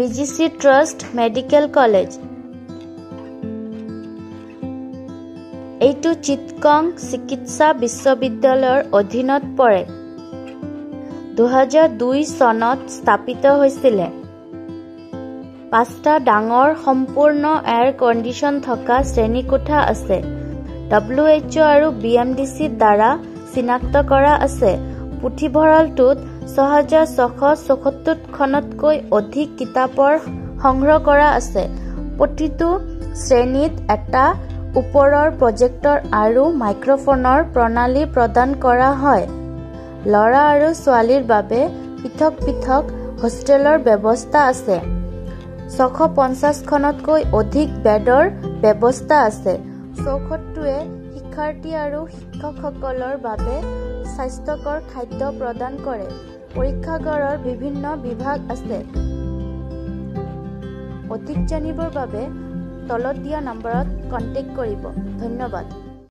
BGC Trust Medical College এইটো চিটকং চিকিৎসা বিশ্ববিদ্যালয়ৰ অধীনত পৰে 2002 চনত স্থাপিত হৈছিল 5টা ডাঙৰ সম্পূৰ্ণ এয়াৰ কণ্ডিশ্যন থকা শ্ৰেণীকোঠা আছে WHO আৰু BMDC দ্বাৰা চিনাক্ত কৰা আছে পুথিভঁৰালটোত 6674 খনতকৈ অধিক কিতাপৰ সংগ্ৰহ কৰা আছে প্ৰতিটো শ্ৰেণীত এটা ওপৰৰ প্ৰজেক্টৰ আৰু মাইক্ৰফোনৰ প্ৰণালী প্ৰদান কৰা হয় ল'ৰা আৰু ছোৱালীৰ বাবে পৃথক পৃথক হোষ্টেলৰ ব্যৱস্থা আছে 650 খনতকৈ অধিক বেডৰ ব্যৱস্থা আছে চৌহদটোৱে শিক্ষাৰ্থী আৰু শিক্ষকসকলৰ বাবে স্বাস্থ্যকৰ খাদ্য প্ৰদান কৰে পৰীক্ষাগাৰৰ বিভিন্ন বিভাগ আছে অধিক জানিবৰ বাবে তলত দিয়া নম্বৰত কন্টেক্ট কৰিব ধন্যবাদ